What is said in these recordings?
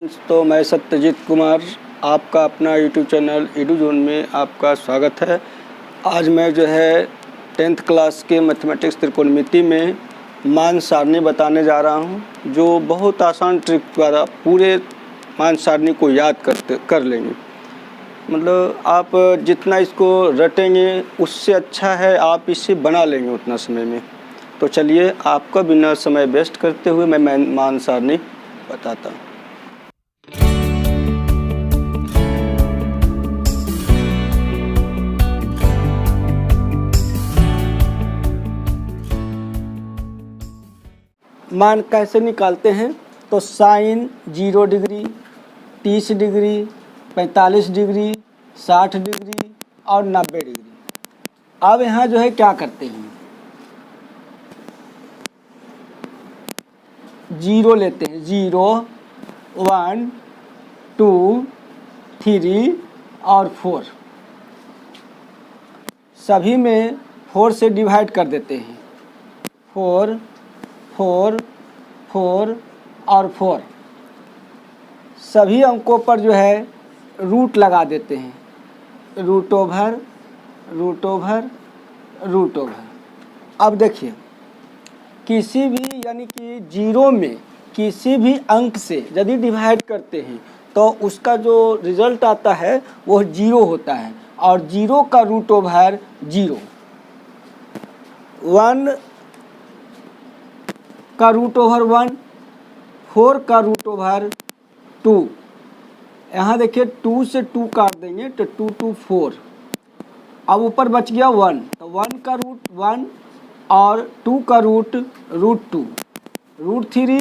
तो मैं सत्यजीत कुमार आपका अपना यूट्यूब चैनल एडुजोन में आपका स्वागत है। आज मैं जो है 10th क्लास के मैथमेटिक्स त्रिकोणमिति में मान सारणी बताने जा रहा हूं, जो बहुत आसान ट्रिक द्वारा पूरे मान सारणी को याद कर लेंगे। मतलब आप जितना इसको रटेंगे उससे अच्छा है आप इसे बना लेंगे उतना समय में। तो चलिए आपका बिना समय वेस्ट करते हुए मैं मान सारणी बताता हूँ। मान कैसे निकालते हैं? तो sine 0 degree, 30 degree, 45 degree, 60 degree और 90 डिग्री। अब यहाँ जो है क्या करते हैं, 0 लेते हैं, 0, 1, 2, 3 और 4। सभी में 4 से डिवाइड कर देते हैं, 4, 4, 4 और 4। सभी अंकों पर जो है रूट लगा देते हैं, root over root over root over. अब देखिए किसी भी यानी कि 0 में किसी भी अंक से यदि डिवाइड करते हैं तो उसका जो रिजल्ट आता है वो 0 होता है, और 0 का रूट ओवर 0, 1 का रूट ओवर 1, 4 का रूट ओवर 2। यहाँ देखिए 2 से 2 काट देंगे तो 2 2 4। अब ऊपर बच गया 1, तो 1 का रूट 1 और 2 का रूट 2, रूट 3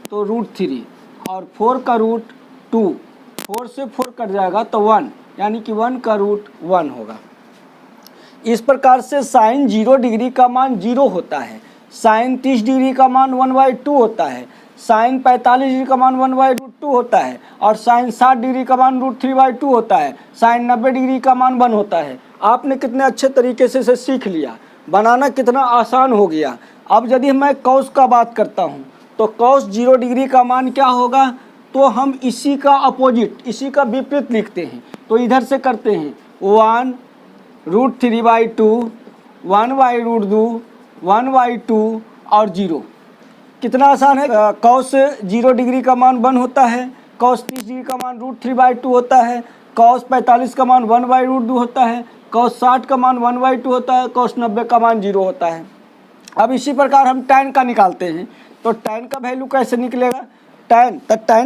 तो रूट 3 और 4 का रूट 2। 4 से 4 कट जाएगा तो 1, यानी कि 1 का रूट 1 होगा। इस प्रकार से साइन 0 डिग्री का मान 0 होता है, साइन 30 डिग्री का मान 1/2 होता है, साइन 45 डिग्री का मान 1/√2 होता है, और साइन 60 डिग्री का मान √3/2 होता है, साइन 90 डिग्री का मान 1 होता है। आपने कितने अच्छे तरीके से इसे सीख लिया, बनाना कितना आसान हो गया। अब यदि मैं कॉस का बात करता हूँ तो कॉस 0 डिग्री का मान क्या होगा? तो हम इसी का अपोजिट, इसी का विपरीत लिखते हैं। तो इधर से करते हैं 1 √3/2, 1/√2, 1/2 और 0। कितना आसान है। कॉस 0 डिग्री का मान 1 होता है, कॉस 30 डिग्री का मान √3/2 होता है, कॉस 45 का मान 1/√2 होता है, कॉस 60 का मान 1/2 होता है, कॉस 90 का मान 0 होता है। अब इसी प्रकार हम tan का निकालते हैं, तो tan का वैल्यू कैसे निकलेगा? tan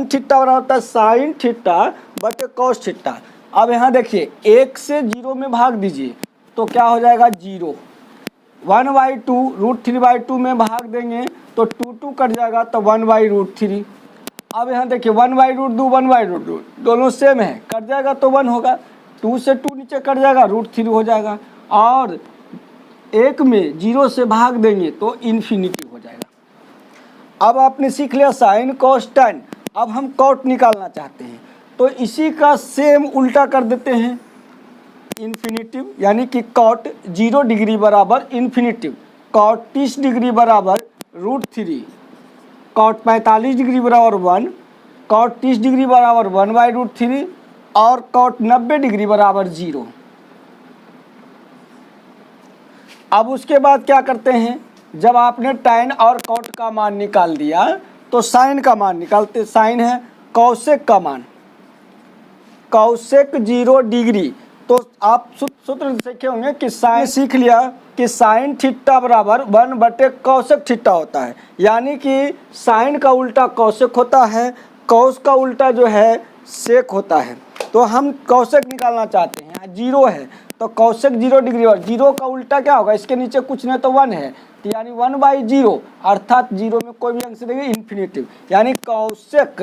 थीटा बराबर होता है साइन थीटा बटे कॉस थीटा। अब यहाँ देखिए 1 से 0 में भाग दीजिए तो क्या हो जाएगा? 0। 1/2 √3/2 में भाग देंगे तो 2 2 कट जाएगा तो 1/√3। अब यहाँ देखिए 1/√2 1/√2 दोनों सेम है, कट जाएगा तो 1 होगा, 2 से 2 नीचे कट जाएगा, √3 हो जाएगा, और 1 में 0 से भाग देंगे तो इन्फिनिटी हो जाएगा। अब आपने सीख लिया साइन कॉस tan। अब हम कॉट निकालना चाहते हैं तो इसी का सेम उल्टा कर देते हैं, इन्फिनिटिव, यानी कि कॉट 0 डिग्री बराबर इन्फिनिटिव, कॉट 30 डिग्री बराबर √3, कॉट 45 डिग्री बराबर 1, कॉट 30 डिग्री बराबर 1/√3 और कॉट 90 डिग्री बराबर 0। अब उसके बाद क्या करते हैं, जब आपने tan और कॉट का मान निकाल दिया तो साइन का मान निकालते। साइन है कौसेक का मान, कौसेक 0 डिग्री। तो आप सूत्र सीखे होंगे कि साइन, सीख लिया कि साइन थीटा बराबर 1/कौसेक थीटा होता है, यानी कि साइन का उल्टा कौसेक होता है, कौस का उल्टा जो है सेक होता है। तो हम कौसेक निकालना चाहते हैं, 0 है तो कौसेक 0 डिग्री, और 0 का उल्टा क्या होगा? इसके नीचे कुछ नहीं तो 1 है, तो यानी 1/0, अर्थात 0 में कोई भी अंक से देंगे इन्फिनिटिव, यानी कौसेक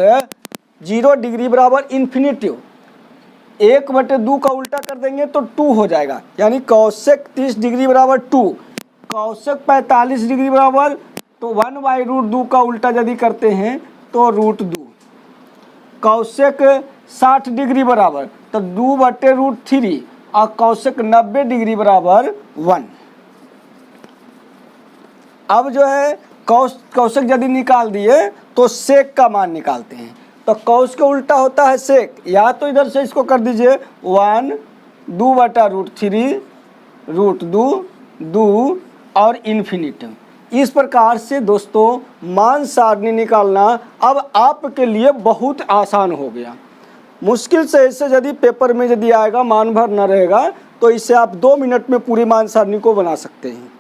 0 डिग्री बराबर इन्फिनिटिव। 1/2 का उल्टा कर देंगे तो 2 हो जाएगा, यानी कौसेक 30 डिग्री बराबर 2, कौसेक 45 डिग्री बराबर, तो 1/√2 का उल्टा यदि करते हैं तो √2, कौसेक 60 डिग्री बराबर तो 2/√3, और कौसेक 90 डिग्री बराबर 1। अब जो है कौसेक यदि निकाल दिए तो सेक का मान निकालते हैं। तो कौस के उल्टा होता है सेक। या तो इधर से इसको कर दीजिए 1 2 बटा √3 √2 2 और इन्फिनिट। इस प्रकार से दोस्तों मान सारणी निकालना अब आपके लिए बहुत आसान हो गया। मुश्किल से इससे यदि पेपर में यदि आएगा मान भर न रहेगा तो इससे आप 2 मिनट में पूरी मान सारणी को बना सकते हैं।